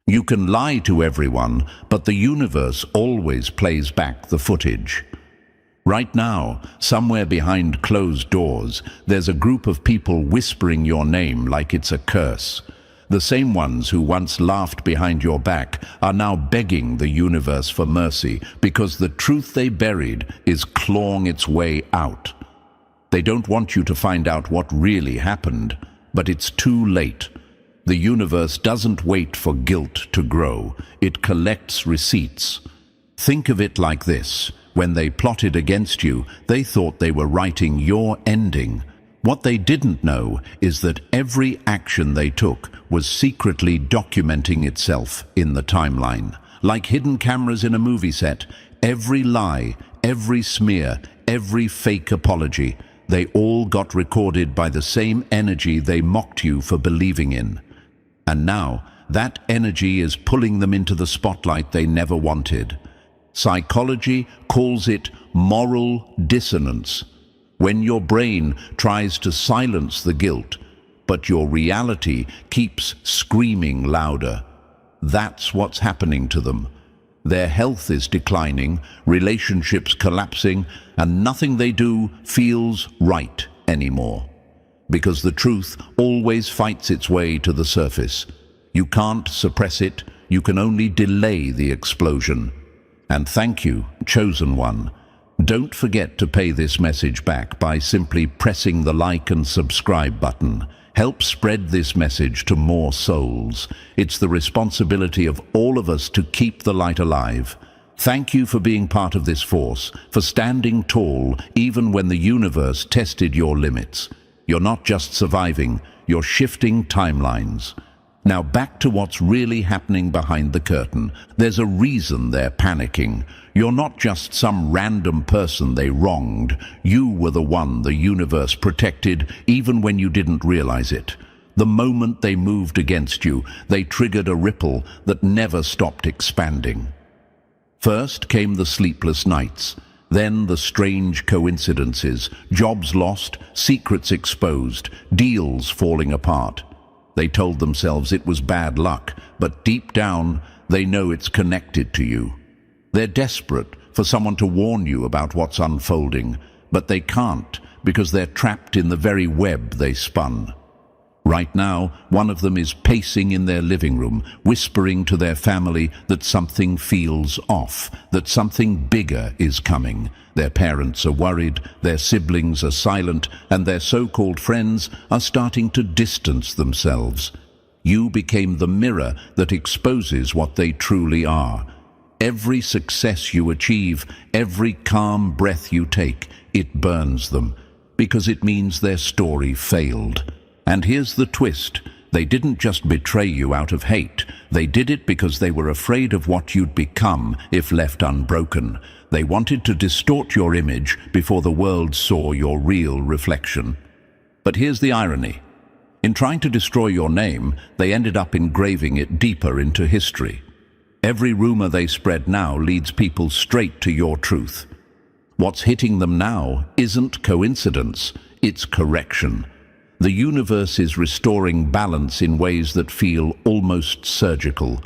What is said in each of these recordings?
You can lie to everyone, but the universe always plays back the footage. Right now, somewhere behind closed doors, there's a group of people whispering your name like it's a curse. The same ones who once laughed behind your back are now begging the universe for mercy because the truth they buried is clawing its way out. They don't want you to find out what really happened, but it's too late. The universe doesn't wait for guilt to grow. It collects receipts. Think of it like this. When they plotted against you, they thought they were writing your ending. What they didn't know is that every action they took was secretly documenting itself in the timeline. Like hidden cameras in a movie set, every lie, every smear, every fake apology, they all got recorded by the same energy they mocked you for believing in. And now, that energy is pulling them into the spotlight they never wanted. Psychology calls it moral dissonance. When your brain tries to silence the guilt, but your reality keeps screaming louder. That's what's happening to them. Their health is declining, relationships collapsing, and nothing they do feels right anymore. Because the truth always fights its way to the surface. You can't suppress it, you can only delay the explosion. And thank you, chosen one. Don't forget to pay this message back by simply pressing the like and subscribe button. Help spread this message to more souls. It's the responsibility of all of us to keep the light alive. Thank you for being part of this force, for standing tall even when the universe tested your limits. You're not just surviving, you're shifting timelines. Now back to what's really happening behind the curtain. There's a reason they're panicking. You're not just some random person they wronged. You were the one the universe protected even when you didn't realize it. The moment they moved against you, they triggered a ripple that never stopped expanding. First came the sleepless nights. Then the strange coincidences, jobs lost, secrets exposed, deals falling apart. They told themselves it was bad luck, but deep down, they know it's connected to you. They're desperate for someone to warn you about what's unfolding, but they can't because they're trapped in the very web they spun. Right now, one of them is pacing in their living room, whispering to their family that something feels off, that something bigger is coming. Their parents are worried, their siblings are silent, and their so-called friends are starting to distance themselves. You became the mirror that exposes what they truly are. Every success you achieve, every calm breath you take, it burns them, because it means their story failed. And here's the twist. They didn't just betray you out of hate. They did it because they were afraid of what you'd become if left unbroken. They wanted to distort your image before the world saw your real reflection. But here's the irony. In trying to destroy your name, they ended up engraving it deeper into history. Every rumor they spread now leads people straight to your truth. What's hitting them now isn't coincidence, it's correction. The universe is restoring balance in ways that feel almost surgical.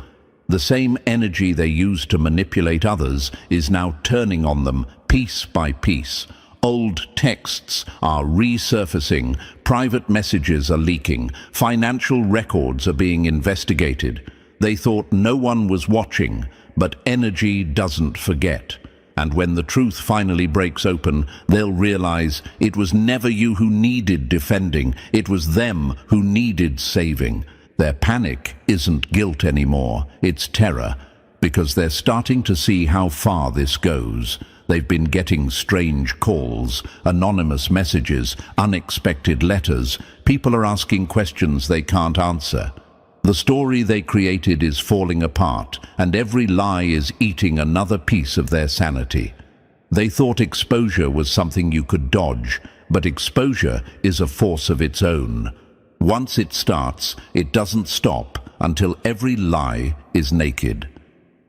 The same energy they used to manipulate others is now turning on them piece by piece. Old texts are resurfacing, private messages are leaking, financial records are being investigated. They thought no one was watching, but energy doesn't forget. And when the truth finally breaks open, they'll realize it was never you who needed defending, it was them who needed saving. Their panic isn't guilt anymore, it's terror, because they're starting to see how far this goes. They've been getting strange calls, anonymous messages, unexpected letters. People are asking questions they can't answer. The story they created is falling apart, and every lie is eating another piece of their sanity. They thought exposure was something you could dodge, but exposure is a force of its own. Once it starts, it doesn't stop until every lie is naked.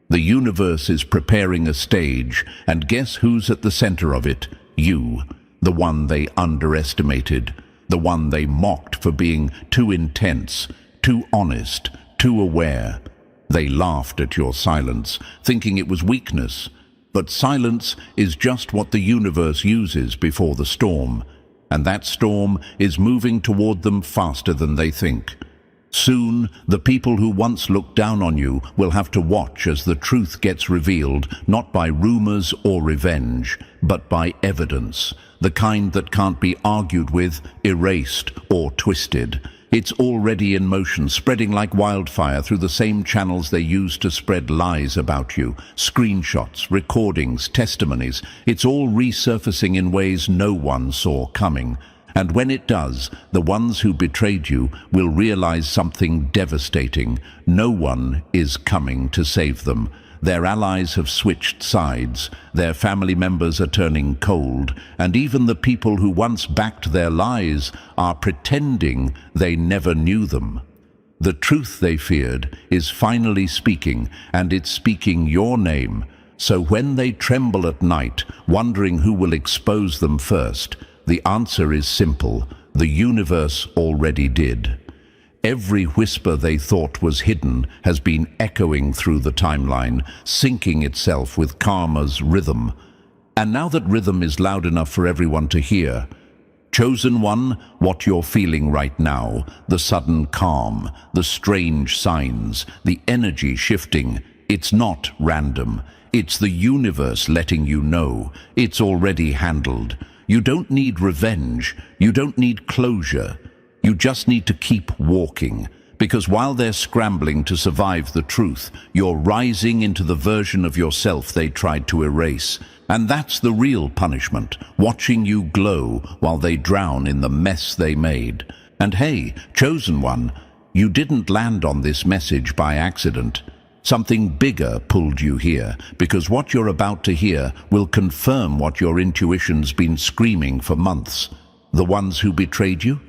The universe is preparing a stage, and guess who's at the center of it? You, the one they underestimated, the one they mocked for being too intense, too honest, too aware. They laughed at your silence, thinking it was weakness. But silence is just what the universe uses before the storm, and that storm is moving toward them faster than they think. Soon, the people who once looked down on you will have to watch as the truth gets revealed, not by rumors or revenge, but by evidence, the kind that can't be argued with, erased, or twisted. It's already in motion, spreading like wildfire through the same channels they use to spread lies about you. Screenshots, recordings, testimonies. It's all resurfacing in ways no one saw coming. And when it does, the ones who betrayed you will realize something devastating. No one is coming to save them. Their allies have switched sides, their family members are turning cold, and even the people who once backed their lies are pretending they never knew them. The truth they feared is finally speaking, and it's speaking your name. So when they tremble at night, wondering who will expose them first, the answer is simple: the universe already did. Every whisper they thought was hidden has been echoing through the timeline, syncing itself with karma's rhythm. And now that rhythm is loud enough for everyone to hear, Chosen One, what you're feeling right now, the sudden calm, the strange signs, the energy shifting, it's not random. It's the universe letting you know. It's already handled. You don't need revenge. You don't need closure. You just need to keep walking, because while they're scrambling to survive the truth, you're rising into the version of yourself they tried to erase. And that's the real punishment, watching you glow while they drown in the mess they made. And hey, Chosen One, you didn't land on this message by accident. Something bigger pulled you here, because what you're about to hear will confirm what your intuition's been screaming for months. The ones who betrayed you?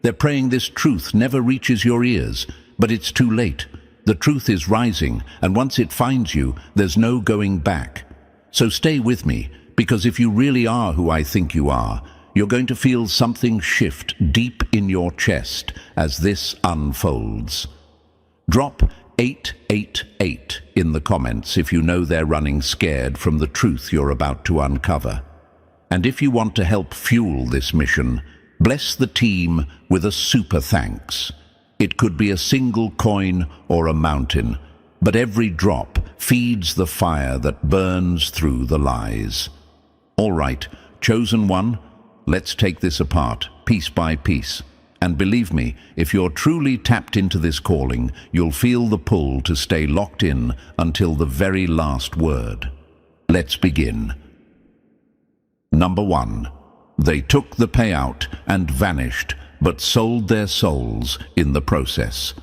They're praying this truth never reaches your ears, but it's too late. The truth is rising, and once it finds you, there's no going back. So stay with me, because if you really are who I think you are, you're going to feel something shift deep in your chest as this unfolds. Drop 888 in the comments if you know they're running scared from the truth you're about to uncover. And if you want to help fuel this mission, bless the team with a super thanks. It could be a single coin or a mountain, but every drop feeds the fire that burns through the lies. All right, Chosen One, let's take this apart, piece by piece. And believe me, if you're truly tapped into this calling, you'll feel the pull to stay locked in until the very last word. Let's begin. Number 1. They took the payout and vanished, but sold their souls in the process.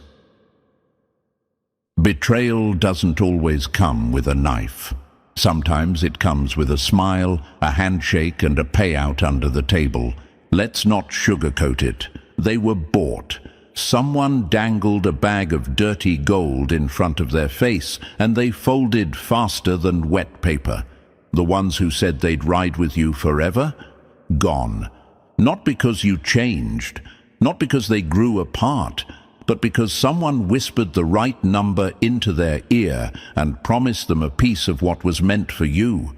Betrayal doesn't always come with a knife. Sometimes it comes with a smile, a handshake, and a payout under the table. Let's not sugarcoat it. They were bought. Someone dangled a bag of dirty gold in front of their face, and they folded faster than wet paper. The ones who said they'd ride with you forever? Gone. Not because you changed, not because they grew apart, but because someone whispered the right number into their ear and promised them a piece of what was meant for you.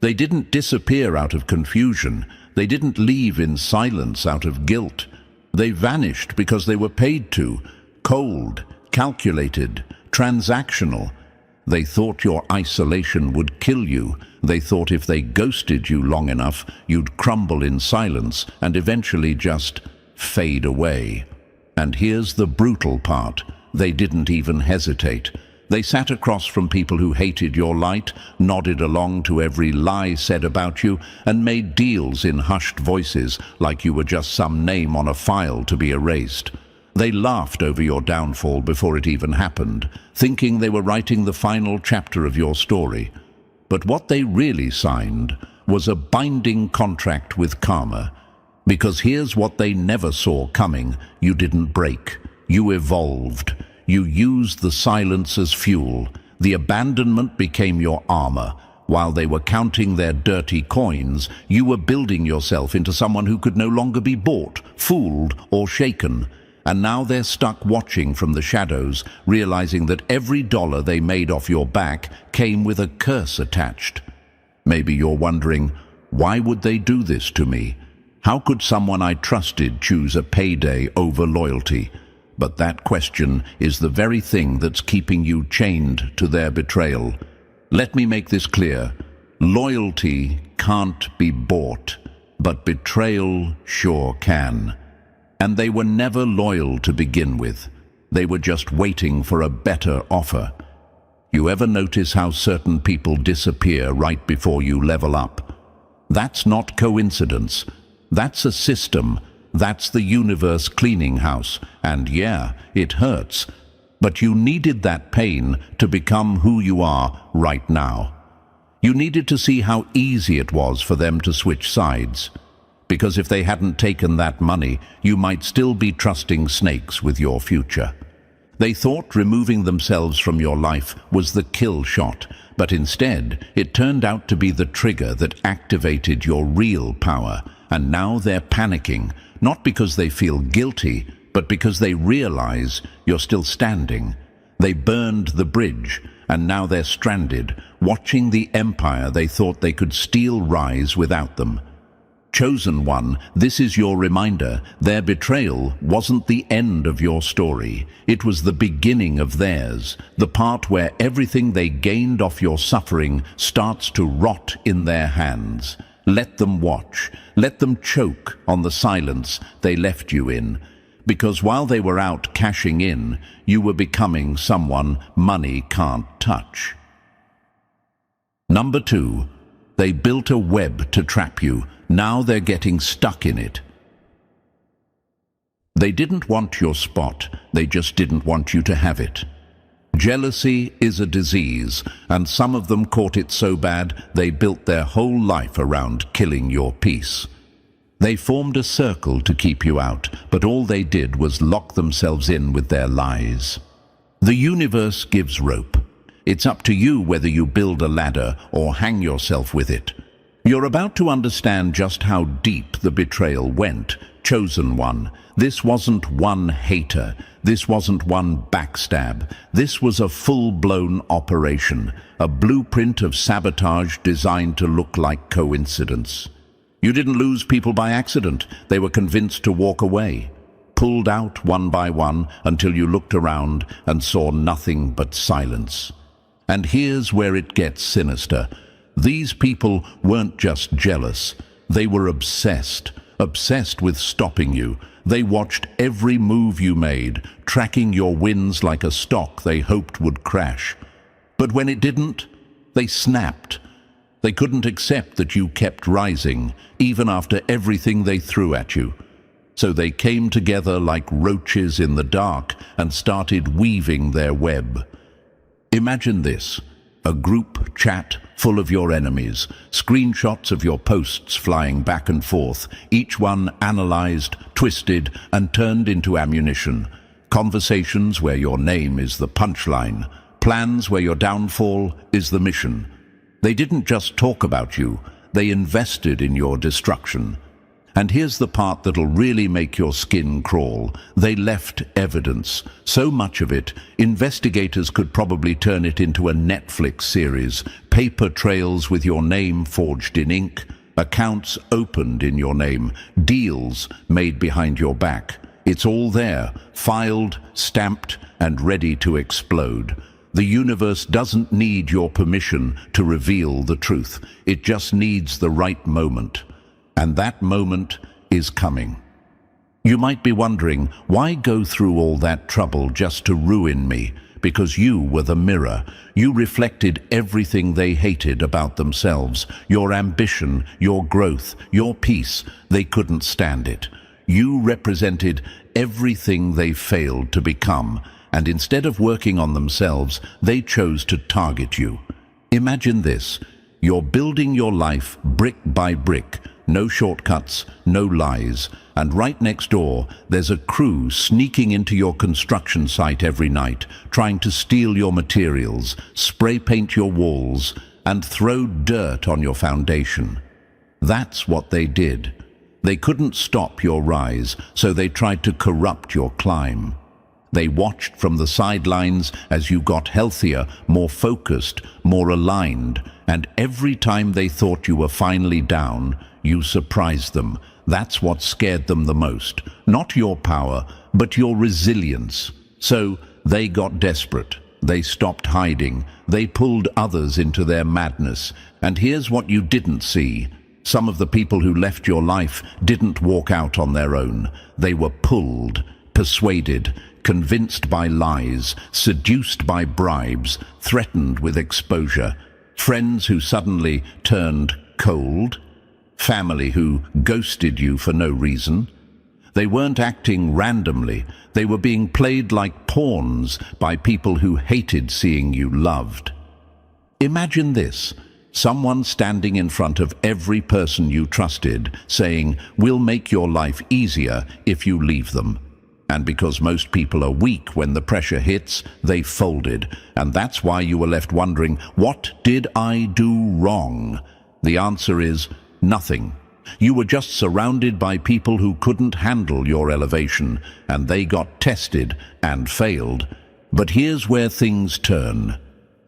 They didn't disappear out of confusion. They didn't leave in silence out of guilt. They vanished because they were paid to, cold, calculated, transactional. They thought your isolation would kill you. They thought if they ghosted you long enough, you'd crumble in silence and eventually just fade away. And here's the brutal part. They didn't even hesitate. They sat across from people who hated your light, nodded along to every lie said about you, and made deals in hushed voices like you were just some name on a file to be erased. They laughed over your downfall before it even happened, thinking they were writing the final chapter of your story. But what they really signed was a binding contract with karma. Because here's what they never saw coming. You didn't break. You evolved. You used the silence as fuel. The abandonment became your armor. While they were counting their dirty coins, you were building yourself into someone who could no longer be bought, fooled, or shaken. And now they're stuck watching from the shadows, realizing that every dollar they made off your back came with a curse attached. Maybe you're wondering, why would they do this to me? How could someone I trusted choose a payday over loyalty? But that question is the very thing that's keeping you chained to their betrayal. Let me make this clear. Loyalty can't be bought, but betrayal sure can. And they were never loyal to begin with. They were just waiting for a better offer. You ever notice how certain people disappear right before you level up? That's not coincidence. That's a system. That's the universe cleaning house. And yeah, it hurts. But you needed that pain to become who you are right now. You needed to see how easy it was for them to switch sides. Because if they hadn't taken that money, you might still be trusting snakes with your future. They thought removing themselves from your life was the kill shot, but instead it turned out to be the trigger that activated your real power. And now they're panicking, not because they feel guilty, but because they realize you're still standing. They burned the bridge, and now they're stranded, watching the empire they thought they could steal rise without them. Chosen one, this is your reminder. Their betrayal wasn't the end of your story. It was the beginning of theirs, the part where everything they gained off your suffering starts to rot in their hands. Let them watch. Let them choke on the silence they left you in. Because while they were out cashing in, you were becoming someone money can't touch. Number 2, they built a web to trap you. Now they're getting stuck in it. They didn't want your spot, they just didn't want you to have it. Jealousy is a disease, and some of them caught it so bad they built their whole life around killing your peace. They formed a circle to keep you out, but all they did was lock themselves in with their lies. The universe gives rope. It's up to you whether you build a ladder or hang yourself with it. You're about to understand just how deep the betrayal went, chosen one. This wasn't one hater. This wasn't one backstab. This was a full-blown operation, a blueprint of sabotage designed to look like coincidence. You didn't lose people by accident. They were convinced to walk away, pulled out one by one until you looked around and saw nothing but silence. And here's where it gets sinister. These people weren't just jealous. They were obsessed with stopping you. They watched every move you made, tracking your wins like a stock they hoped would crash. But when it didn't, they snapped. They couldn't accept that you kept rising, even after everything they threw at you. So they came together like roaches in the dark and started weaving their web. Imagine this. A group chat full of your enemies, screenshots of your posts flying back and forth, each one analyzed, twisted, and turned into ammunition. Conversations where your name is the punchline, plans where your downfall is the mission. They didn't just talk about you, they invested in your destruction. And here's the part that'll really make your skin crawl. They left evidence. So much of it, investigators could probably turn it into a Netflix series. Paper trails with your name forged in ink, accounts opened in your name, deals made behind your back. It's all there, filed, stamped, and ready to explode. The universe doesn't need your permission to reveal the truth. It just needs the right moment. And that moment is coming. You might be wondering, why go through all that trouble just to ruin me? Because you were the mirror. You reflected everything they hated about themselves. Your ambition, your growth, your peace. They couldn't stand it. You represented everything they failed to become. And instead of working on themselves, they chose to target you. Imagine this. You're building your life brick by brick. No shortcuts, no lies. And right next door, there's a crew sneaking into your construction site every night, trying to steal your materials, spray paint your walls, and throw dirt on your foundation. That's what they did. They couldn't stop your rise, so they tried to corrupt your climb. They watched from the sidelines as you got healthier, more focused, more aligned, and every time they thought you were finally down, you surprised them. That's what scared them the most. Not your power, but your resilience. So they got desperate. They stopped hiding. They pulled others into their madness. And here's what you didn't see. Some of the people who left your life didn't walk out on their own. They were pulled, persuaded, convinced by lies, seduced by bribes, threatened with exposure. Friends who suddenly turned cold. Family who ghosted you for no reason. They weren't acting randomly. They were being played like pawns by people who hated seeing you loved. Imagine this. Someone standing in front of every person you trusted, saying, "We'll make your life easier if you leave them." And because most people are weak when the pressure hits, they folded. And that's why you were left wondering, what did I do wrong? The answer is nothing. You were just surrounded by people who couldn't handle your elevation, and they got tested and failed. But here's where things turn.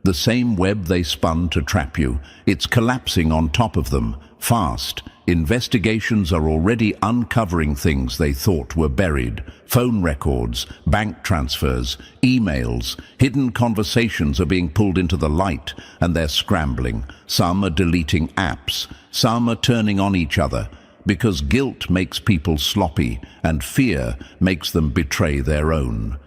The same web they spun to trap you, it's collapsing on top of them, fast. Investigations are already uncovering things they thought were buried. Phone records, bank transfers, emails, hidden conversations are being pulled into the light, and they're scrambling. Some are deleting apps, some are turning on each other, because guilt makes people sloppy, and fear makes them betray their own.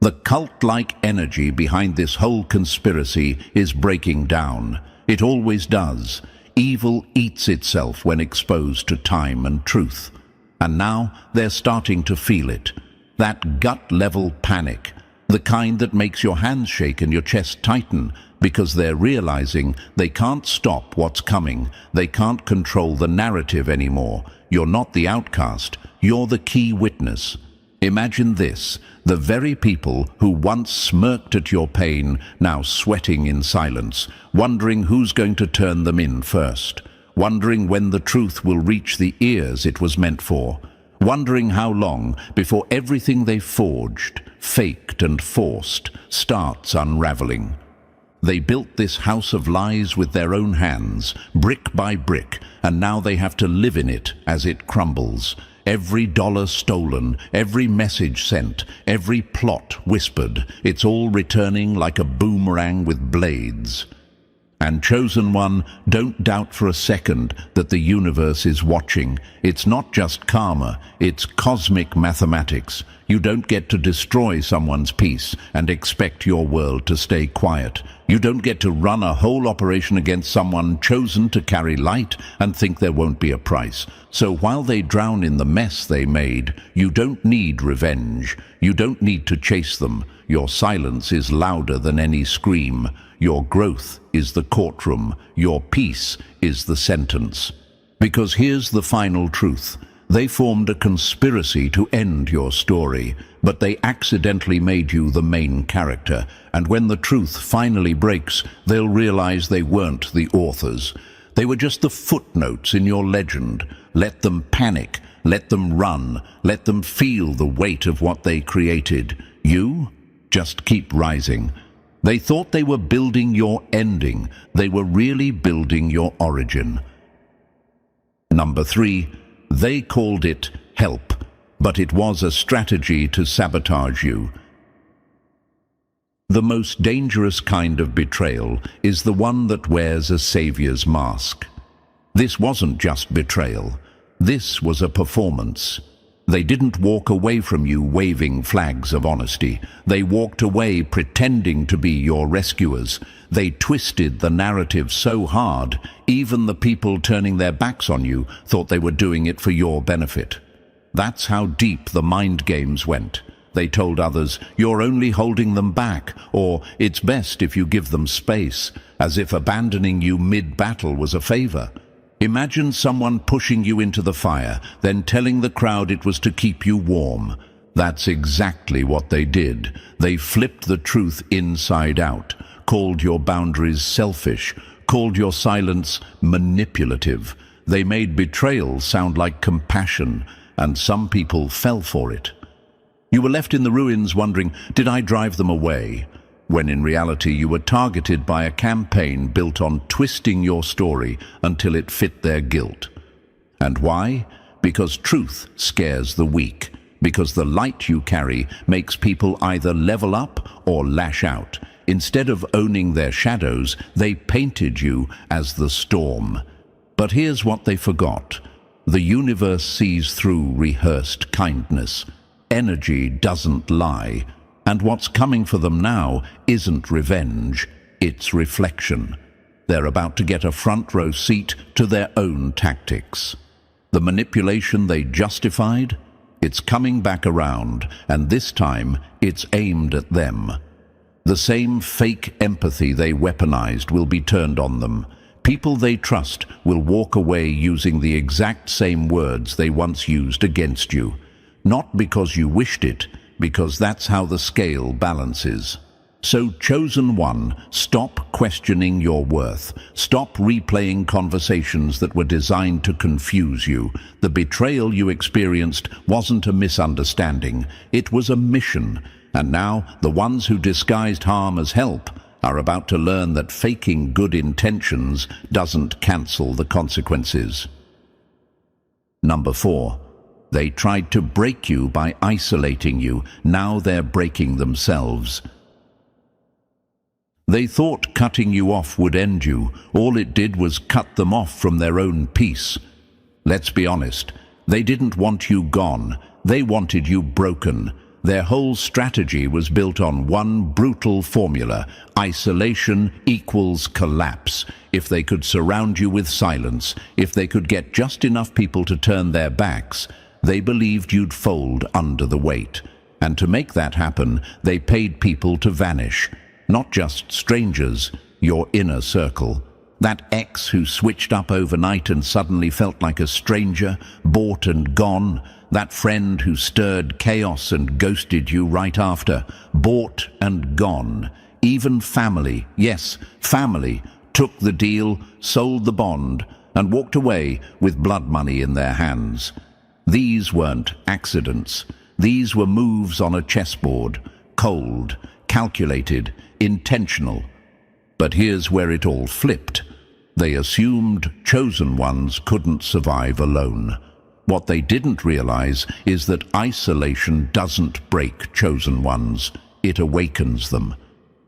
The cult-like energy behind this whole conspiracy is breaking down. It always does. Evil eats itself when exposed to time and truth. And now they're starting to feel it. That gut-level panic, the kind that makes your hands shake and your chest tighten, because they're realizing they can't stop what's coming. They can't control the narrative anymore. You're not the outcast. You're the key witness. Imagine this, the very people who once smirked at your pain, now sweating in silence, wondering who's going to turn them in first, wondering when the truth will reach the ears it was meant for, wondering how long before everything they forged, faked and forced starts unraveling. They built this house of lies with their own hands, brick by brick, and now they have to live in it as it crumbles. Every dollar stolen, every message sent, every plot whispered, it's all returning like a boomerang with blades. And chosen one, don't doubt for a second that the universe is watching. It's not just karma, it's cosmic mathematics. You don't get to destroy someone's peace and expect your world to stay quiet. You don't get to run a whole operation against someone chosen to carry light and think there won't be a price. So while they drown in the mess they made, you don't need revenge. You don't need to chase them. Your silence is louder than any scream. Your growth is the courtroom. Your peace is the sentence. Because here's the final truth. They formed a conspiracy to end your story, but they accidentally made you the main character. And when the truth finally breaks, they'll realize they weren't the authors. They were just the footnotes in your legend. Let them panic. Let them run. Let them feel the weight of what they created. You just keep rising. They thought they were building your ending. They were really building your origin. Number 3. They called it help, but it was a strategy to sabotage you. The most dangerous kind of betrayal is the one that wears a savior's mask. This wasn't just betrayal. This was a performance. They didn't walk away from you waving flags of honesty. They walked away pretending to be your rescuers. They twisted the narrative so hard, even the people turning their backs on you thought they were doing it for your benefit. That's how deep the mind games went. They told others, you're only holding them back, or it's best if you give them space, as if abandoning you mid-battle was a favor. Imagine someone pushing you into the fire, then telling the crowd it was to keep you warm. That's exactly what they did. They flipped the truth inside out, called your boundaries selfish, called your silence manipulative. They made betrayal sound like compassion, and some people fell for it. You were left in the ruins wondering, did I drive them away? When in reality you were targeted by a campaign built on twisting your story until it fit their guilt. And why? Because truth scares the weak. Because the light you carry makes people either level up or lash out. Instead of owning their shadows, they painted you as the storm. But here's what they forgot. The universe sees through rehearsed kindness. Energy doesn't lie. And what's coming for them now isn't revenge, it's reflection. They're about to get a front row seat to their own tactics. The manipulation they justified? It's coming back around, and this time it's aimed at them. The same fake empathy they weaponized will be turned on them. People they trust will walk away using the exact same words they once used against you. Not because you wished it, because that's how the scale balances. So, chosen one, stop questioning your worth. Stop replaying conversations that were designed to confuse you. The betrayal you experienced wasn't a misunderstanding. It was a mission. And now, the ones who disguised harm as help are about to learn that faking good intentions doesn't cancel the consequences. Number 4. They tried to break you by isolating you. Now they're breaking themselves. They thought cutting you off would end you. All it did was cut them off from their own peace. Let's be honest, they didn't want you gone. They wanted you broken. Their whole strategy was built on one brutal formula: isolation equals collapse. If they could surround you with silence, if they could get just enough people to turn their backs, they believed you'd fold under the weight. And to make that happen, they paid people to vanish. Not just strangers, your inner circle. That ex who switched up overnight and suddenly felt like a stranger, bought and gone. That friend who stirred chaos and ghosted you right after, bought and gone. Even family, yes, family, took the deal, sold the bond, and walked away with blood money in their hands. These weren't accidents. These were moves on a chessboard, cold, calculated, intentional. But here's where it all flipped. They assumed chosen ones couldn't survive alone. What they didn't realize is that isolation doesn't break chosen ones. It awakens them.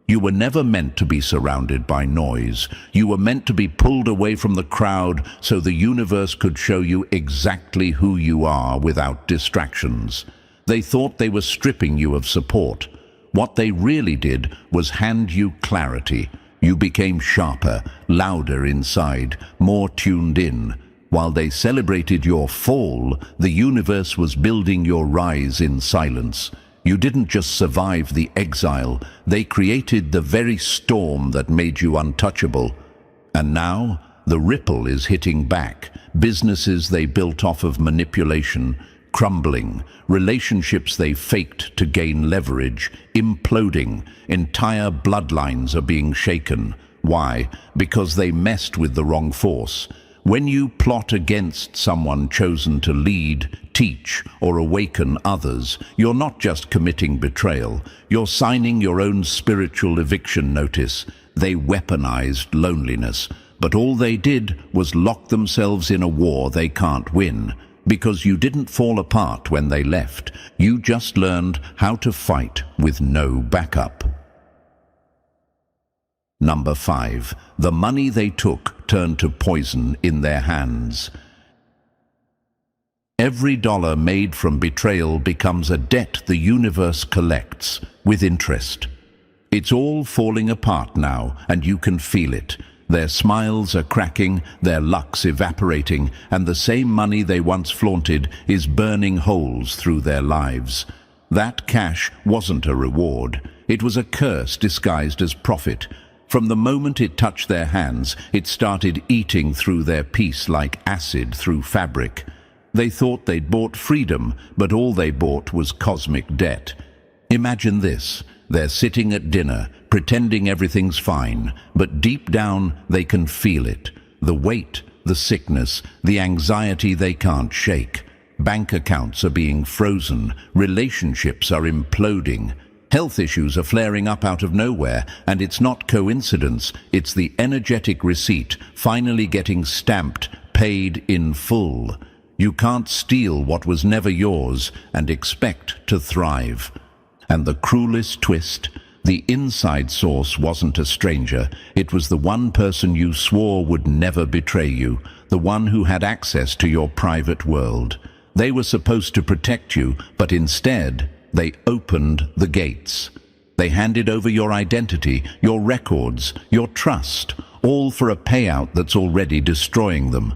You were never meant to be surrounded by noise. You were meant to be pulled away from the crowd so the universe could show you exactly who you are without distractions. They thought they were stripping you of support. What they really did was hand you clarity. You became sharper, louder inside, more tuned in. While they celebrated your fall, the universe was building your rise in silence. You didn't just survive the exile, they created the very storm that made you untouchable. And now, the ripple is hitting back. Businesses they built off of manipulation, crumbling. Relationships they faked to gain leverage, imploding. Entire bloodlines are being shaken. Why? Because they messed with the wrong force. When you plot against someone chosen to lead, teach, or awaken others, you're not just committing betrayal. You're signing your own spiritual eviction notice. They weaponized loneliness, but all they did was lock themselves in a war they can't win. Because you didn't fall apart when they left. You just learned how to fight with no backup. Number 5. The money they took turned to poison in their hands. Every dollar made from betrayal becomes a debt the universe collects with interest. It's all falling apart now, and you can feel it. Their smiles are cracking, their luck's evaporating, and the same money they once flaunted is burning holes through their lives. That cash wasn't a reward. It was a curse disguised as profit. From the moment it touched their hands, it started eating through their peace like acid through fabric. They thought they'd bought freedom, but all they bought was cosmic debt. Imagine this. They're sitting at dinner, pretending everything's fine, but deep down they can feel it. The weight, the sickness, the anxiety they can't shake. Bank accounts are being frozen, relationships are imploding. Health issues are flaring up out of nowhere, and it's not coincidence, it's the energetic receipt finally getting stamped, paid in full. You can't steal what was never yours and expect to thrive. And the cruelest twist, the inside source wasn't a stranger. It was the one person you swore would never betray you, the one who had access to your private world. They were supposed to protect you, but instead, they opened the gates. They handed over your identity, your records, your trust, all for a payout that's already destroying them.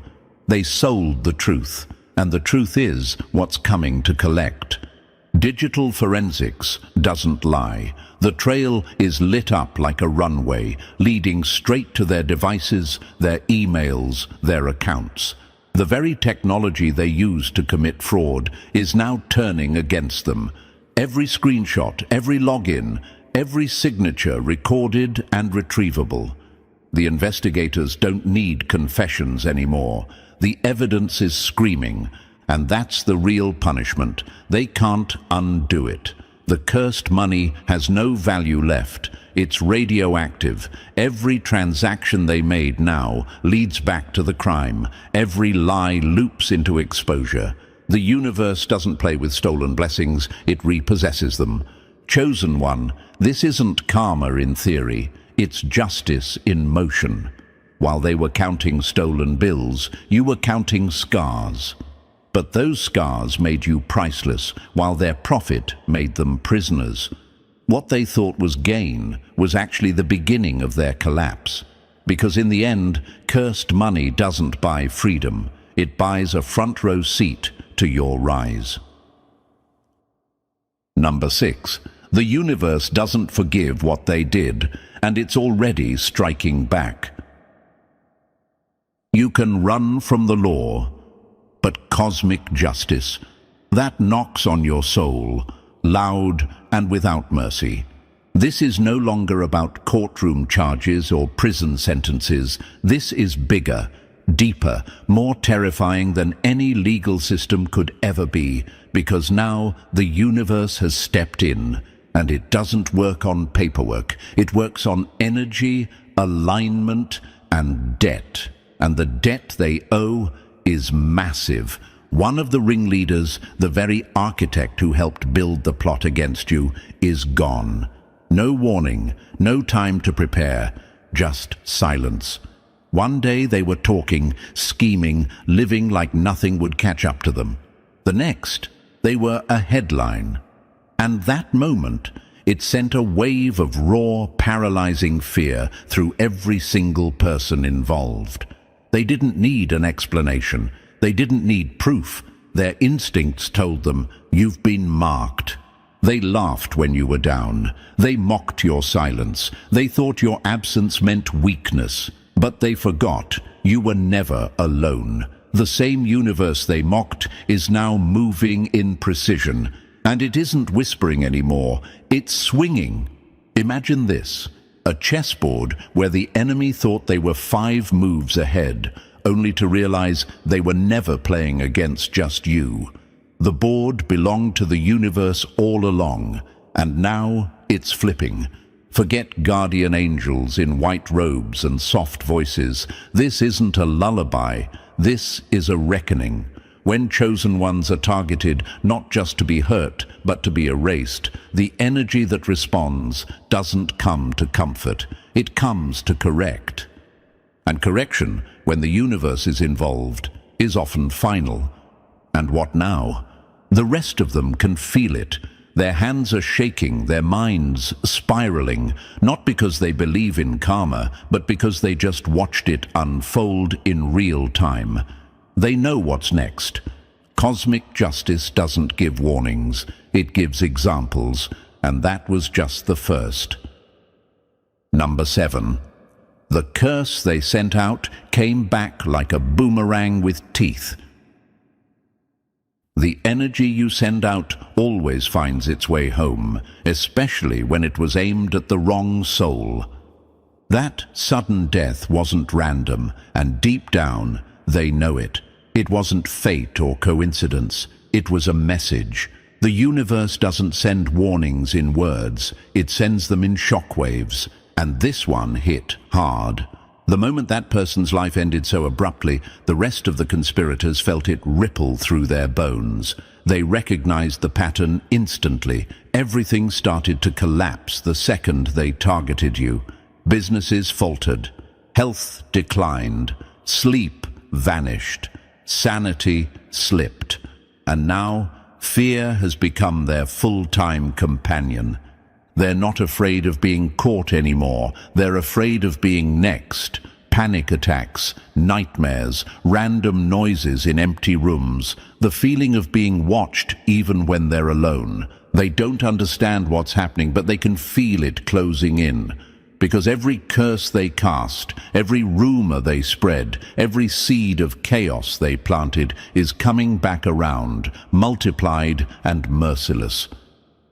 They sold the truth, and the truth is what's coming to collect. Digital forensics doesn't lie. The trail is lit up like a runway, leading straight to their devices, their emails, their accounts. The very technology they used to commit fraud is now turning against them. Every screenshot, every login, every signature recorded and retrievable. The investigators don't need confessions anymore. The evidence is screaming, and that's the real punishment. They can't undo it. The cursed money has no value left. It's radioactive. Every transaction they made now leads back to the crime. Every lie loops into exposure. The universe doesn't play with stolen blessings, it repossesses them. Chosen one, this isn't karma in theory, it's justice in motion. While they were counting stolen bills, you were counting scars. But those scars made you priceless, while their profit made them prisoners. What they thought was gain was actually the beginning of their collapse. Because in the end, cursed money doesn't buy freedom. It buys a front-row seat to your rise. Number 6. The universe doesn't forgive what they did, and it's already striking back. You can run from the law, but cosmic justice, that knocks on your soul, loud and without mercy. This is no longer about courtroom charges or prison sentences. This is bigger, deeper, more terrifying than any legal system could ever be, because now the universe has stepped in, and it doesn't work on paperwork. It works on energy, alignment, and debt. And the debt they owe is massive. One of the ringleaders, the very architect who helped build the plot against you, is gone. No warning, no time to prepare, just silence. One day they were talking, scheming, living like nothing would catch up to them. The next, they were a headline. And that moment, it sent a wave of raw, paralyzing fear through every single person involved. They didn't need an explanation. They didn't need proof. Their instincts told them, you've been marked. They laughed when you were down. They mocked your silence. They thought your absence meant weakness. But they forgot you were never alone. The same universe they mocked is now moving in precision. And it isn't whispering anymore. It's swinging. Imagine this. A chessboard where the enemy thought they were 5 moves ahead, only to realize they were never playing against just you. The board belonged to the universe all along, and now it's flipping. Forget guardian angels in white robes and soft voices. This isn't a lullaby. This is a reckoning. When chosen ones are targeted not just to be hurt, but to be erased, the energy that responds doesn't come to comfort. It comes to correct. And correction, when the universe is involved, is often final. And what now? The rest of them can feel it. Their hands are shaking, their minds spiraling, not because they believe in karma, but because they just watched it unfold in real time. They know what's next. Cosmic justice doesn't give warnings, it gives examples, and that was just the first. Number 7. The curse they sent out came back like a boomerang with teeth. The energy you send out always finds its way home, especially when it was aimed at the wrong soul. That sudden death wasn't random, and deep down, They know it. It wasn't fate or coincidence. It was a message. The universe doesn't send warnings in words. It sends them in shockwaves. And this one hit hard. The moment that person's life ended so abruptly, the rest of the conspirators felt it ripple through their bones. They recognized the pattern instantly. Everything started to collapse the second they targeted you. Businesses faltered. Health declined. Sleep vanished. Sanity slipped. And now, fear has become their full-time companion. They're not afraid of being caught anymore. They're afraid of being next. Panic attacks, nightmares, random noises in empty rooms, the feeling of being watched even when they're alone. They don't understand what's happening, but they can feel it closing in. Because every curse they cast, every rumor they spread, every seed of chaos they planted is coming back around, multiplied and merciless.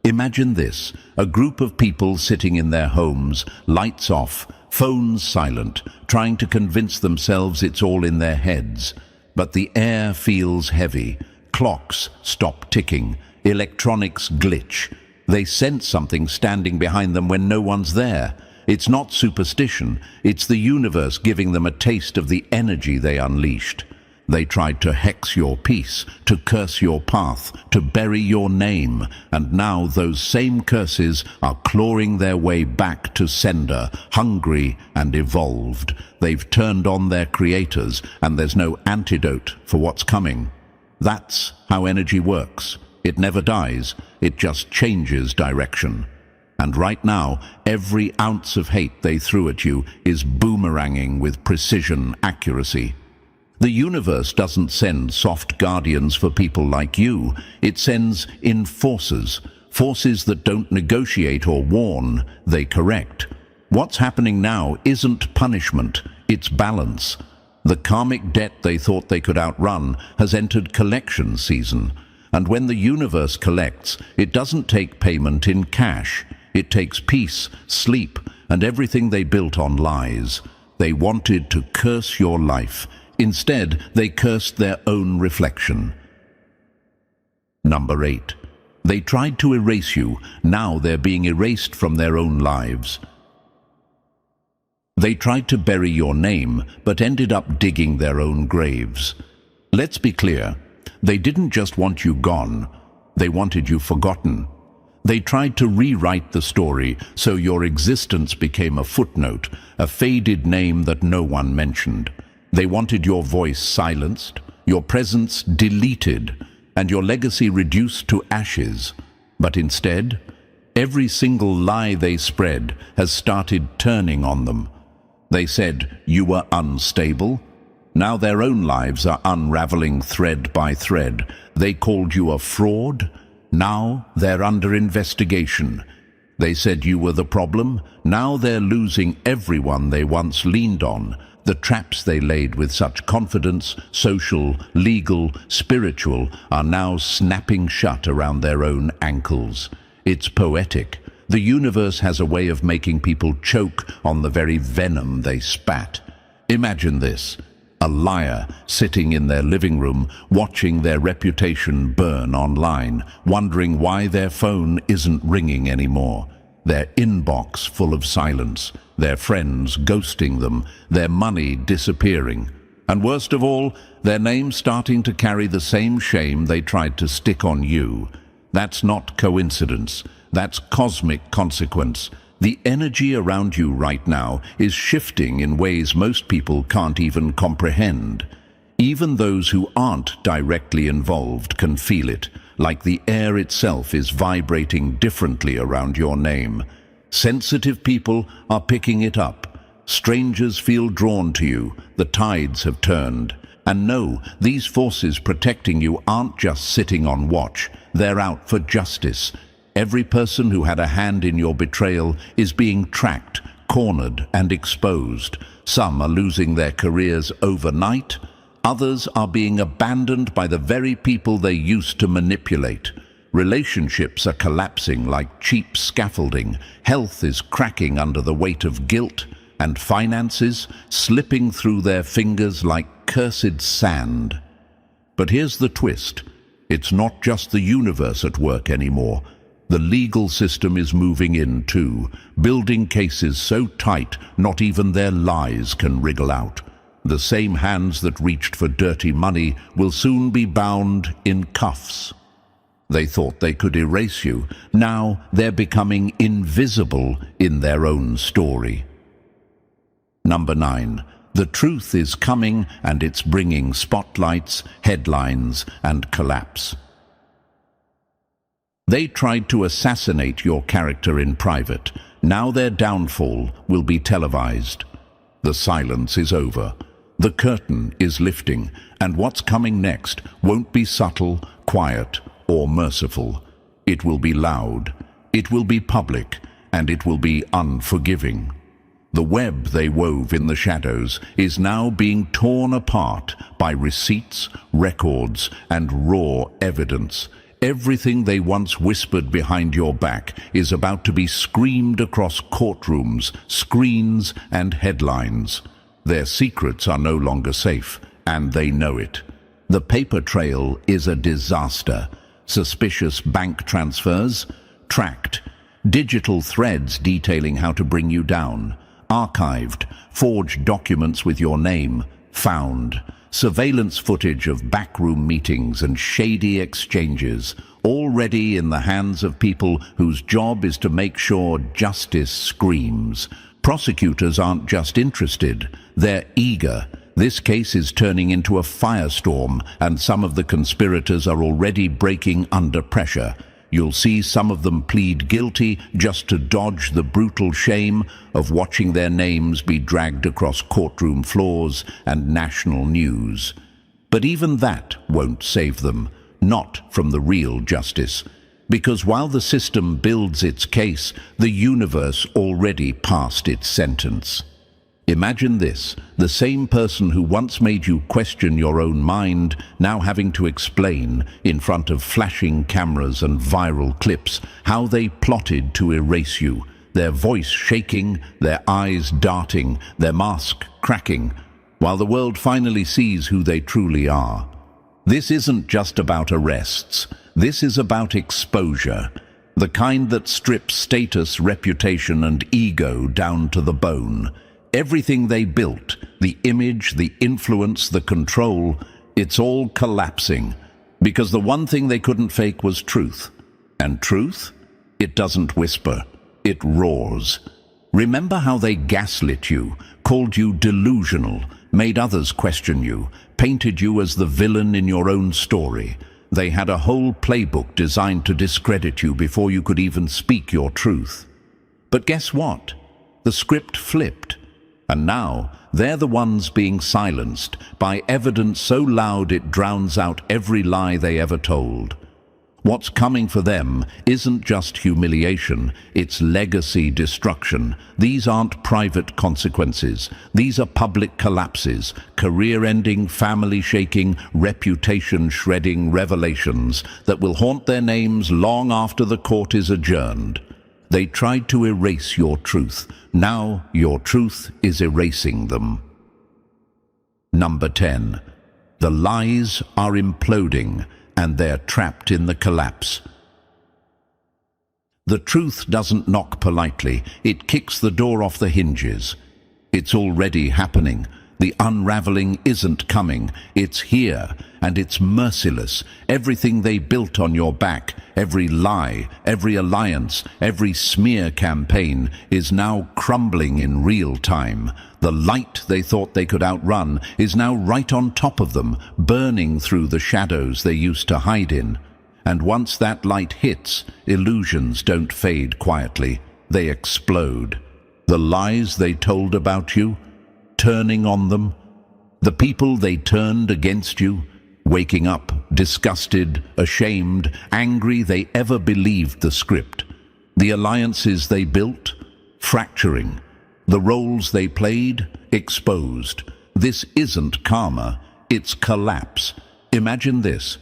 Imagine this, a group of people sitting in their homes, lights off, phones silent, trying to convince themselves it's all in their heads. But the air feels heavy, clocks stop ticking, electronics glitch. They sense something standing behind them when no one's there. It's not superstition, it's the universe giving them a taste of the energy they unleashed. They tried to hex your peace, to curse your path, to bury your name, and now those same curses are clawing their way back to sender, hungry and evolved. They've turned on their creators, and there's no antidote for what's coming. That's how energy works. It never dies, it just changes direction. And right now, every ounce of hate they threw at you is boomeranging with precision accuracy. The universe doesn't send soft guardians for people like you. It sends enforcers, forces that don't negotiate or warn, they correct. What's happening now isn't punishment, it's balance. The karmic debt they thought they could outrun has entered collection season. And when the universe collects, it doesn't take payment in cash. It takes peace, sleep, and everything they built on lies. They wanted to curse your life. Instead, they cursed their own reflection. Number 8. They tried to erase you. Now they're being erased from their own lives. They tried to bury your name, but ended up digging their own graves. Let's be clear. They didn't just want you gone. They wanted you forgotten. They tried to rewrite the story so your existence became a footnote, a faded name that no one mentioned. They wanted your voice silenced, your presence deleted, and your legacy reduced to ashes. But instead, every single lie they spread has started turning on them. They said you were unstable. Now their own lives are unraveling thread by thread. They called you a fraud. Now they're under investigation. They said you were the problem. Now they're losing everyone they once leaned on. The traps they laid with such confidence, social, legal, spiritual, are now snapping shut around their own ankles. It's poetic. The universe has a way of making people choke on the very venom they spat. Imagine this. A liar sitting in their living room, watching their reputation burn online, wondering why their phone isn't ringing anymore. Their inbox full of silence, their friends ghosting them, their money disappearing. And worst of all, their name starting to carry the same shame they tried to stick on you. That's not coincidence. That's cosmic consequence. The energy around you right now is shifting in ways most people can't even comprehend. Even those who aren't directly involved can feel it, like the air itself is vibrating differently around your name. Sensitive people are picking it up. Strangers feel drawn to you. The tides have turned. And no, these forces protecting you aren't just sitting on watch. They're out for justice. Every person who had a hand in your betrayal is being tracked, cornered, and exposed. Some are losing their careers overnight. Others are being abandoned by the very people they used to manipulate. Relationships are collapsing like cheap scaffolding. Health is cracking under the weight of guilt, and finances slipping through their fingers like accursed sand. But here's the twist. It's not just the universe at work anymore. The legal system is moving in too, building cases so tight not even their lies can wriggle out. The same hands that reached for dirty money will soon be bound in cuffs. They thought they could erase you. Now they're becoming invisible in their own story. Number 9. The truth is coming, and it's bringing spotlights, headlines, and collapse. They tried to assassinate your character in private. Now their downfall will be televised. The silence is over. The curtain is lifting, and what's coming next won't be subtle, quiet, or merciful. It will be loud, it will be public, and it will be unforgiving. The web they wove in the shadows is now being torn apart by receipts, records, and raw evidence. Everything they once whispered behind your back is about to be screamed across courtrooms, screens, and headlines. Their secrets are no longer safe, and they know it. The paper trail is a disaster. Suspicious bank transfers, tracked. Digital threads detailing how to bring you down. Archived, forged documents with your name, found. Surveillance footage of backroom meetings and shady exchanges, already in the hands of people whose job is to make sure justice screams. Prosecutors aren't just interested, they're eager. This case is turning into a firestorm, and some of the conspirators are already breaking under pressure. You'll see some of them plead guilty just to dodge the brutal shame of watching their names be dragged across courtroom floors and national news. But even that won't save them, not from the real justice. Because while the system builds its case, the universe already passed its sentence. Imagine this, the same person who once made you question your own mind, now having to explain, in front of flashing cameras and viral clips, how they plotted to erase you, their voice shaking, their eyes darting, their mask cracking, while the world finally sees who they truly are. This isn't just about arrests, this is about exposure, the kind that strips status, reputation, and ego down to the bone. Everything they built, the image, the influence, the control, it's all collapsing. Because the one thing they couldn't fake was truth. And truth? It doesn't whisper, it roars. Remember how they gaslit you, called you delusional, made others question you, painted you as the villain in your own story. They had a whole playbook designed to discredit you before you could even speak your truth. But guess what? The script flipped. And now, they're the ones being silenced by evidence so loud it drowns out every lie they ever told. What's coming for them isn't just humiliation, it's legacy destruction. These aren't private consequences. These are public collapses, career-ending, family-shaking, reputation-shredding revelations that will haunt their names long after the court is adjourned. They tried to erase your truth. Now your truth is erasing them. Number 10. The lies are imploding, and they're trapped in the collapse. The truth doesn't knock politely, it kicks the door off the hinges. It's already happening. The unraveling isn't coming, it's here, and it's merciless. Everything they built on your back, every lie, every alliance, every smear campaign is now crumbling in real time. The light they thought they could outrun is now right on top of them, burning through the shadows they used to hide in. And once that light hits, illusions don't fade quietly, they explode. The lies they told about you, turning on them, the people they turned against you, waking up, disgusted, ashamed, angry they ever believed the script. The alliances they built, fracturing. The roles they played, exposed. This isn't karma, it's collapse. Imagine this.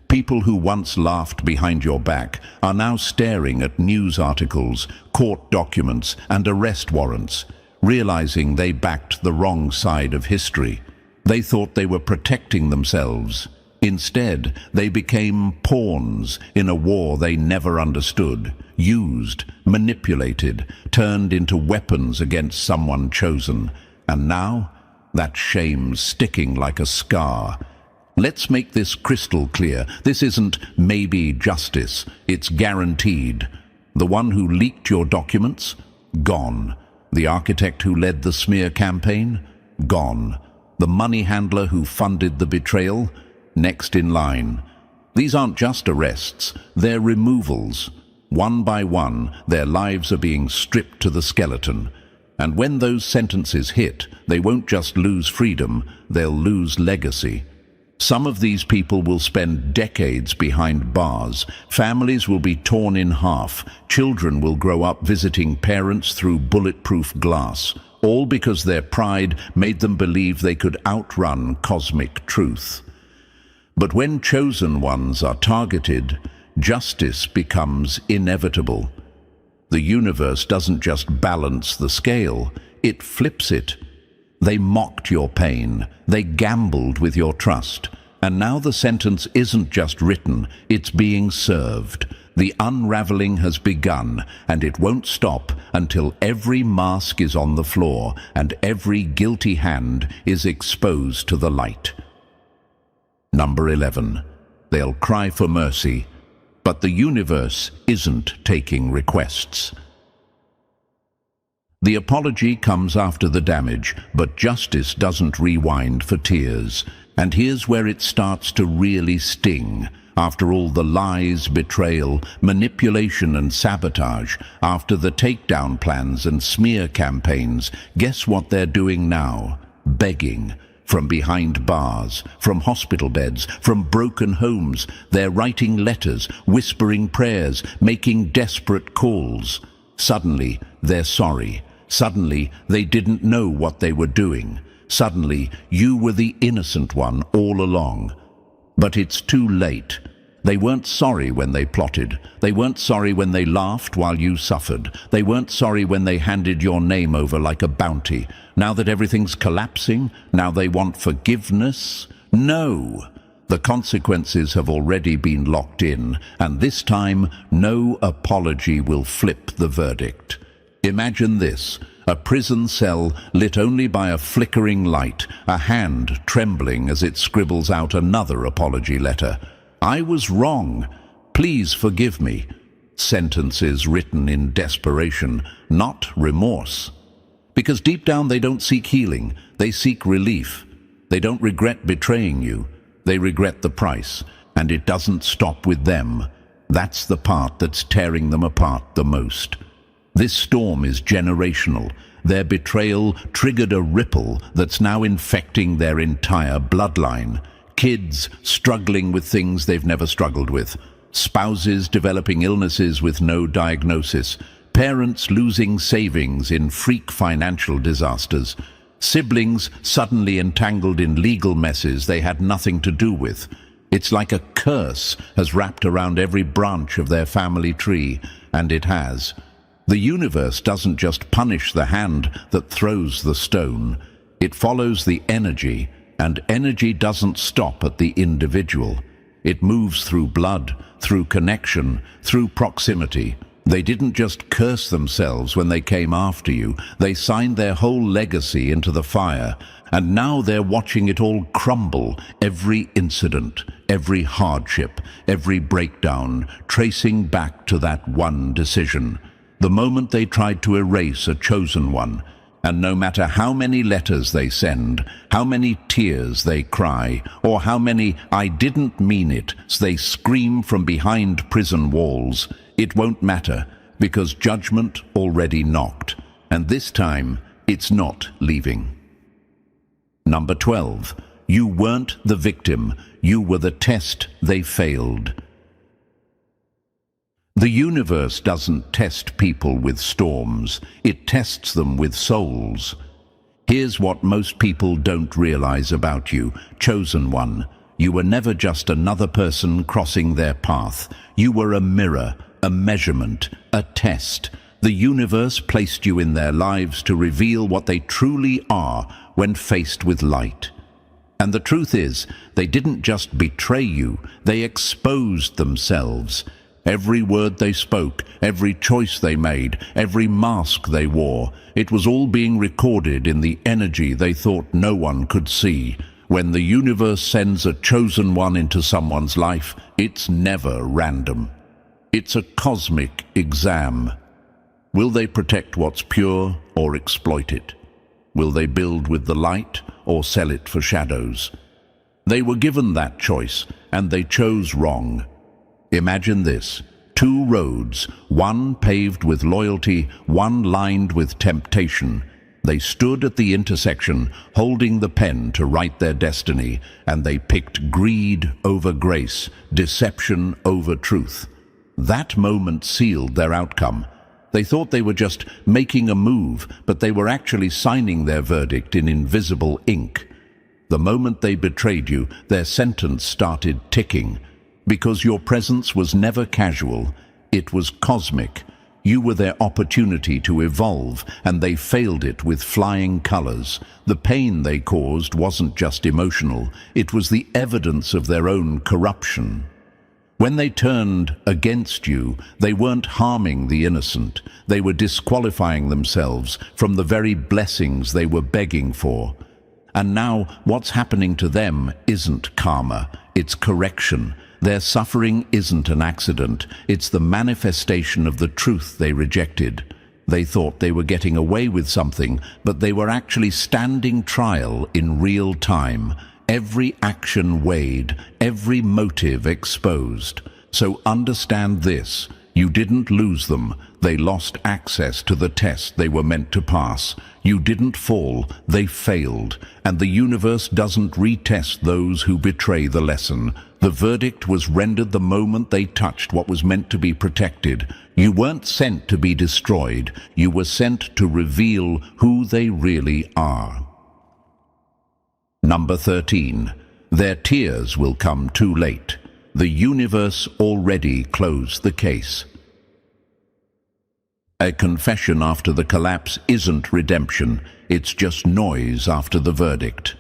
People who once laughed behind your back are now staring at news articles, court documents, and arrest warrants, realizing they backed the wrong side of history. They thought they were protecting themselves. Instead, they became pawns in a war they never understood, used, manipulated, turned into weapons against someone chosen. And now, that shame's sticking like a scar. Let's make this crystal clear. This isn't maybe justice. It's guaranteed. The one who leaked your documents? Gone. The architect who led the smear campaign? Gone. The money handler who funded the betrayal? Next in line. These aren't just arrests, they're removals. One by one, their lives are being stripped to the skeleton. And when those sentences hit, they won't just lose freedom, they'll lose legacy. Some of these people will spend decades behind bars. Families will be torn in half. Children will grow up visiting parents through bulletproof glass, all because their pride made them believe they could outrun cosmic truth. But when chosen ones are targeted, justice becomes inevitable. The universe doesn't just balance the scale, it flips it. They mocked your pain, they gambled with your trust, and now the sentence isn't just written, it's being served. The unraveling has begun, and it won't stop until every mask is on the floor and every guilty hand is exposed to the light. Number 11. They'll cry for mercy, but the universe isn't taking requests. The apology comes after the damage, but justice doesn't rewind for tears. And here's where it starts to really sting. After all the lies, betrayal, manipulation and sabotage, after the takedown plans and smear campaigns, guess what they're doing now? Begging. From behind bars, from hospital beds, from broken homes, they're writing letters, whispering prayers, making desperate calls. Suddenly, they're sorry. Suddenly, they didn't know what they were doing. Suddenly, you were the innocent one all along. But it's too late. They weren't sorry when they plotted. They weren't sorry when they laughed while you suffered. They weren't sorry when they handed your name over like a bounty. Now that everything's collapsing, now they want forgiveness? No! The consequences have already been locked in, and this time, no apology will flip the verdict. Imagine this, a prison cell lit only by a flickering light, a hand trembling as it scribbles out another apology letter. I was wrong. Please forgive me. Sentences written in desperation, not remorse. Because deep down they don't seek healing, they seek relief. They don't regret betraying you, they regret the price, and it doesn't stop with them. That's the part that's tearing them apart the most. This storm is generational. Their betrayal triggered a ripple that's now infecting their entire bloodline. Kids struggling with things they've never struggled with. Spouses developing illnesses with no diagnosis. Parents losing savings in freak financial disasters. Siblings suddenly entangled in legal messes they had nothing to do with. It's like a curse has wrapped around every branch of their family tree, and it has. The universe doesn't just punish the hand that throws the stone. It follows the energy, and energy doesn't stop at the individual. It moves through blood, through connection, through proximity. They didn't just curse themselves when they came after you. They signed their whole legacy into the fire, and now they're watching it all crumble, every incident, every hardship, every breakdown, tracing back to that one decision. The moment they tried to erase a chosen one, and no matter how many letters they send, how many tears they cry, or how many "I didn't mean it" they scream from behind prison walls, it won't matter, because judgment already knocked, and this time it's not leaving. Number 12. You weren't the victim, you were the test they failed. The universe doesn't test people with storms, it tests them with souls. Here's what most people don't realize about you, chosen one. You were never just another person crossing their path. You were a mirror, a measurement, a test. The universe placed you in their lives to reveal what they truly are when faced with light. And the truth is, they didn't just betray you, they exposed themselves. Every word they spoke, every choice they made, every mask they wore, it was all being recorded in the energy they thought no one could see. When the universe sends a chosen one into someone's life, it's never random. It's a cosmic exam. Will they protect what's pure or exploit it? Will they build with the light or sell it for shadows? They were given that choice, and they chose wrong. Imagine this: two roads, one paved with loyalty, one lined with temptation. They stood at the intersection, holding the pen to write their destiny, and they picked greed over grace, deception over truth. That moment sealed their outcome. They thought they were just making a move, but they were actually signing their verdict in invisible ink. The moment they betrayed you, their sentence started ticking. Because your presence was never casual, it was cosmic. You were their opportunity to evolve, and they failed it with flying colors. The pain they caused wasn't just emotional, it was the evidence of their own corruption. When they turned against you, they weren't harming the innocent. They were disqualifying themselves from the very blessings they were begging for. And now, what's happening to them isn't karma, it's correction. Their suffering isn't an accident, it's the manifestation of the truth they rejected. They thought they were getting away with something, but they were actually standing trial in real time. Every action weighed, every motive exposed. So understand this: you didn't lose them, they lost access to the test they were meant to pass. You didn't fall, they failed, and the universe doesn't retest those who betray the lesson. The verdict was rendered the moment they touched what was meant to be protected. You weren't sent to be destroyed, you were sent to reveal who they really are. Number 13. Their tears will come too late. The universe already closed the case. A confession after the collapse isn't redemption, it's just noise after the verdict.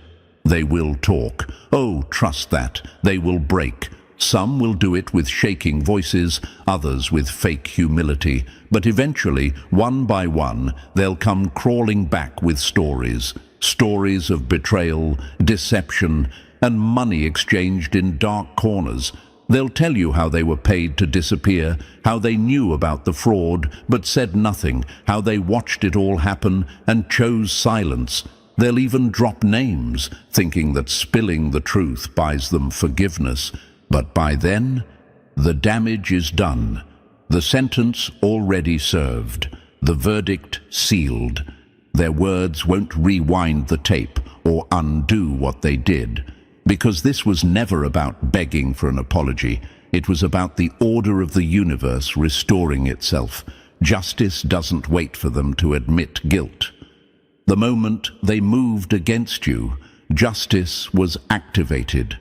They will talk. Oh, trust that. They will break. Some will do it with shaking voices, others with fake humility. But eventually, one by one, they'll come crawling back with stories. Stories of betrayal, deception, and money exchanged in dark corners. They'll tell you how they were paid to disappear, how they knew about the fraud but said nothing, how they watched it all happen and chose silence. They'll even drop names, thinking that spilling the truth buys them forgiveness. But by then, the damage is done. The sentence already served. The verdict sealed. Their words won't rewind the tape or undo what they did. Because this was never about begging for an apology. It was about the order of the universe restoring itself. Justice doesn't wait for them to admit guilt. The moment they moved against you, justice was activated.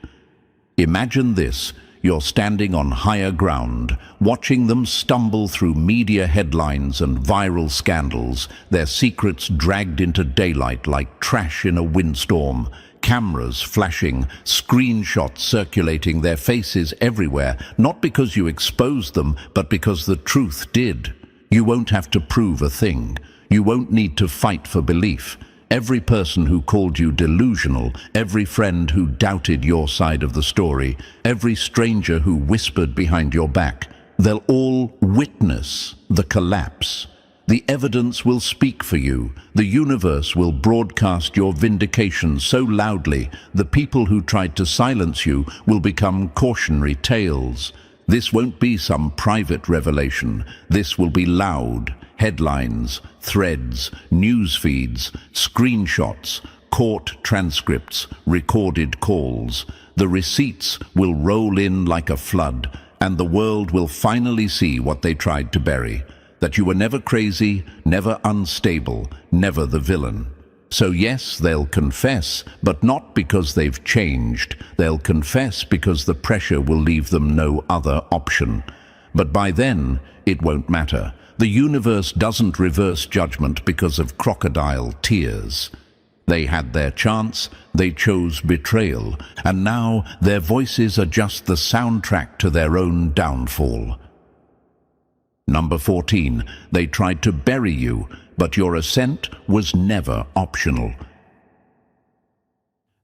Imagine this: you're standing on higher ground, watching them stumble through media headlines and viral scandals, their secrets dragged into daylight like trash in a windstorm. Cameras flashing, screenshots circulating, their faces everywhere, not because you exposed them, but because the truth did. You won't have to prove a thing. You won't need to fight for belief. Every person who called you delusional, every friend who doubted your side of the story, every stranger who whispered behind your back, they'll all witness the collapse. The evidence will speak for you. The universe will broadcast your vindication so loudly, the people who tried to silence you will become cautionary tales. This won't be some private revelation. This will be loud. Headlines, threads, news feeds, screenshots, court transcripts, recorded calls. The receipts will roll in like a flood, and the world will finally see what they tried to bury. That you were never crazy, never unstable, never the villain. So yes, they'll confess, but not because they've changed. They'll confess because the pressure will leave them no other option. But by then, it won't matter. The universe doesn't reverse judgment because of crocodile tears. They had their chance, they chose betrayal, and now their voices are just the soundtrack to their own downfall. Number 14. They tried to bury you, but your ascent was never optional.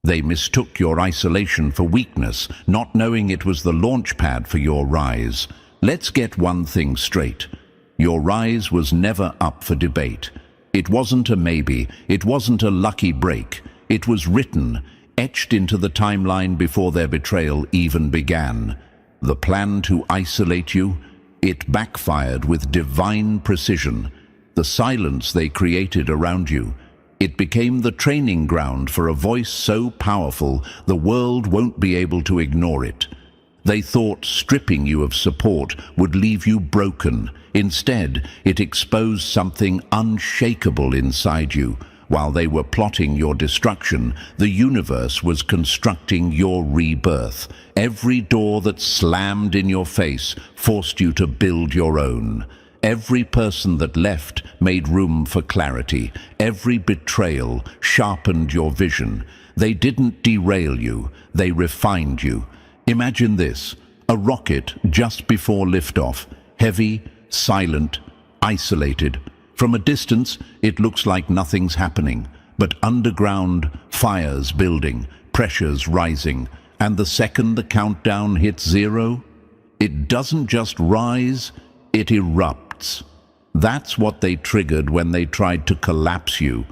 They mistook your isolation for weakness, not knowing it was the launch pad for your rise. Let's get one thing straight. Your rise was never up for debate. It wasn't a maybe, it wasn't a lucky break. It was written, etched into the timeline before their betrayal even began. The plan to isolate you, it backfired with divine precision. The silence they created around you, it became the training ground for a voice so powerful the world won't be able to ignore it. They thought stripping you of support would leave you broken. Instead, it exposed something unshakable inside you. While they were plotting your destruction, the universe was constructing your rebirth. Every door that slammed in your face forced you to build your own. Every person that left made room for clarity. Every betrayal sharpened your vision. They didn't derail you, they refined you. Imagine this, a rocket just before liftoff, heavy, silent, isolated. From a distance, it looks like nothing's happening, but underground, fires building, pressures rising, and the second the countdown hits zero, it doesn't just rise, it erupts. That's what they triggered when they tried to collapse you.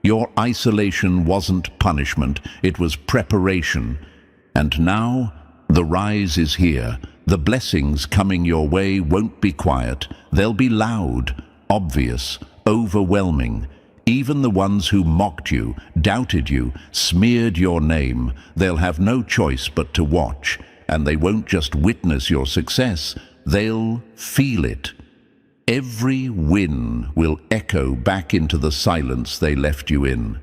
Your isolation wasn't punishment, it was preparation. And now, the rise is here. The blessings coming your way won't be quiet. They'll be loud, obvious, overwhelming. Even the ones who mocked you, doubted you, smeared your name, they'll have no choice but to watch. And they won't just witness your success, they'll feel it. Every win will echo back into the silence they left you in.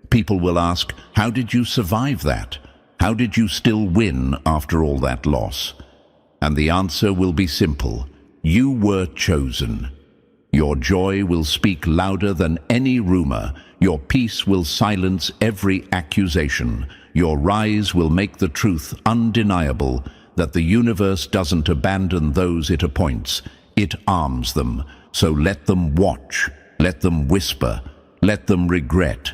People will ask, how did you survive that? How did you still win after all that loss? And the answer will be simple. You were chosen. Your joy will speak louder than any rumor. Your peace will silence every accusation. Your rise will make the truth undeniable that the universe doesn't abandon those it appoints. It arms them. So let them watch. Let them whisper. Let them regret.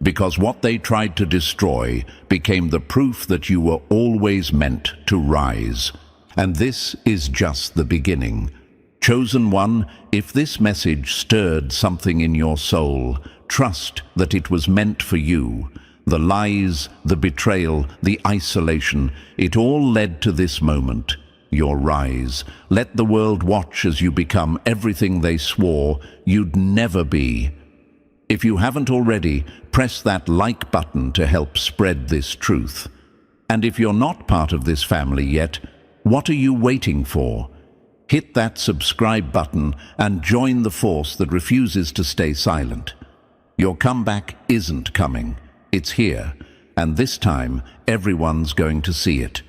Because what they tried to destroy became the proof that you were always meant to rise. And this is just the beginning. Chosen one, if this message stirred something in your soul, trust that it was meant for you. The lies, the betrayal, the isolation, it all led to this moment, your rise. Let the world watch as you become everything they swore you'd never be. If you haven't already, press that like button to help spread this truth. And if you're not part of this family yet, what are you waiting for? Hit that subscribe button and join the force that refuses to stay silent. Your comeback isn't coming. It's here. And this time, everyone's going to see it.